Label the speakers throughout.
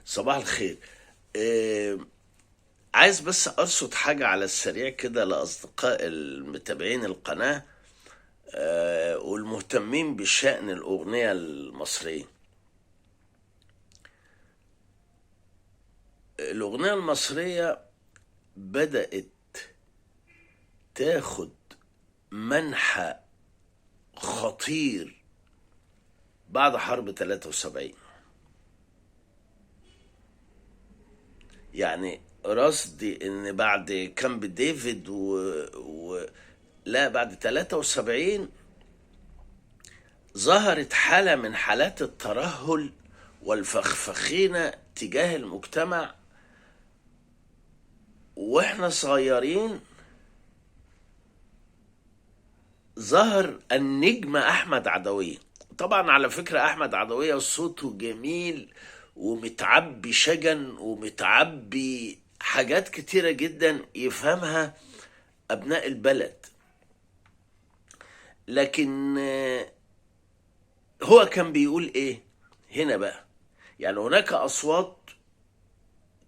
Speaker 1: صباح الخير. آه، عايز بس أرصد حاجة على السريع كده لأصدقاء المتابعين القناة والمهتمين بشأن الأغنية المصرية. الأغنية المصرية بدأت تاخد منحى خطير بعد حرب 73. يعني رصدي ان بعد كامب ديفيد لا، بعد 73 ظهرت حالة من حالات الترهل والفخفخينة تجاه المجتمع. واحنا صغيرين ظهر النجم احمد عدوية. طبعا على فكرة احمد عدوية صوته جميل ومتعبي شجن ومتعبي حاجات كتيرة جدا يفهمها ابناء البلد. لكن هو كان بيقول ايه هنا بقى؟ يعني هناك اصوات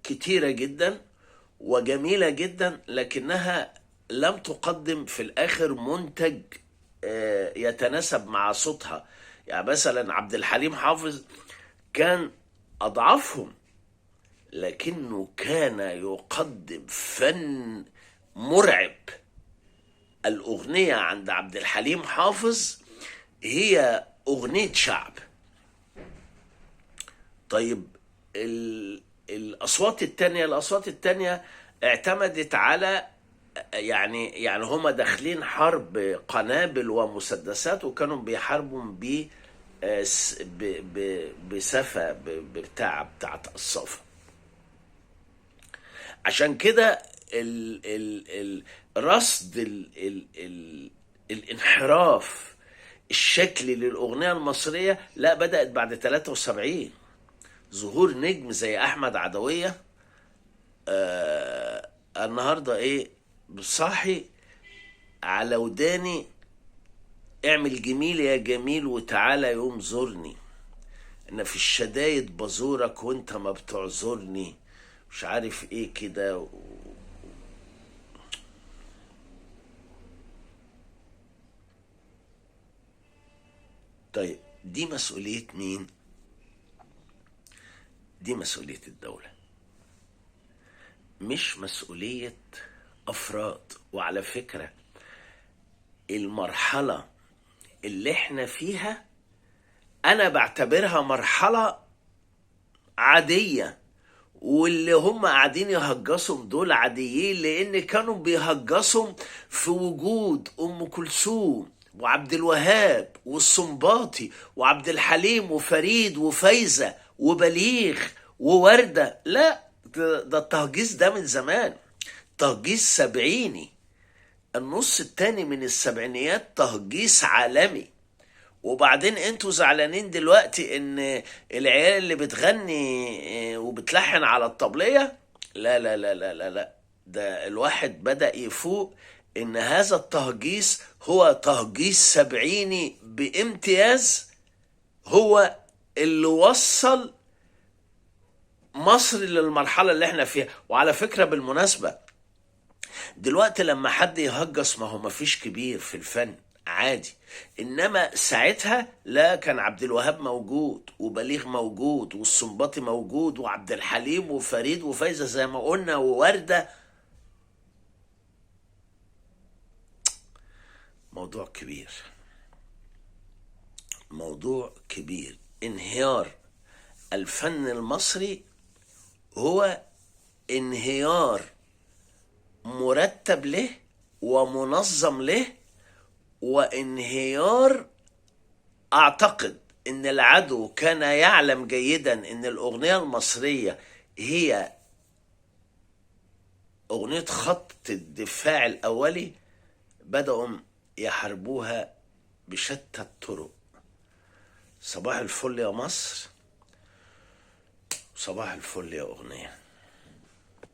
Speaker 1: كتيرة جدا وجميلة جدا، لكنها لم تقدم في الاخر منتج يتناسب مع صوتها. يعني مثلا عبد الحليم حافظ كان اضعفهم، لكنه كان يقدم فن مرعب. الاغنية عند عبد الحليم حافظ هي اغنية شعب. طيب الاصوات التانية اعتمدت على، يعني هما داخلين حرب قنابل ومسدسات وكانوا بيحاربوا بسفة بتاعت الصفا. عشان كده رصد الانحراف الشكلي للأغنية المصرية لا بدأت بعد 73. ظهور نجم زي أحمد عدوية النهاردة ايه بصاحي على وداني: اعمل جميل يا جميل وتعالى يوم زورني، انا في الشدايد بزورك وانت ما بتعذرني، مش عارف ايه كده. طيب دي مسؤولية مين؟ دي مسؤولية الدولة، مش مسؤولية أفراد. وعلى فكرة المرحلة اللي احنا فيها أنا بعتبرها مرحلة عادية، واللي هم قاعدين يهجصهم دول عاديين لأن كانوا بيهجصهم في وجود أم كلثوم وعبد الوهاب والسنباطي وعبد الحليم وفريد وفايزة وبليغ ووردة. لا، ده التهجيس ده من زمان، تهجيس سبعيني. النص التاني من السبعينيات تهجيس عالمي. وبعدين انتوا زعلانين دلوقتي ان العيال اللي بتغني وبتلحن على الطبلية؟ لا لا لا لا لا لا، ده الواحد بدأ يفوق ان هذا التهجيس هو تهجيس سبعيني بامتياز، هو اللي وصل مصر للمرحلة اللي احنا فيها. وعلى فكرة بالمناسبة دلوقتي لما حد يهجس ما هو مفيش كبير في الفن، عادي. انما ساعتها لا، كان عبد الوهاب موجود وبليغ موجود والسنباطي موجود وعبد الحليم وفريد وفايزة زي ما قلنا ووردة. موضوع كبير، موضوع كبير. انهيار الفن المصري هو انهيار مرتب له ومنظم له، وانهيار اعتقد ان العدو كان يعلم جيدا ان الاغنية المصرية هي اغنية خط الدفاع الاولي، بدأوا يحاربوها بشتى الطرق. صباح الفل يا مصر، صباح الفل يا اغنية.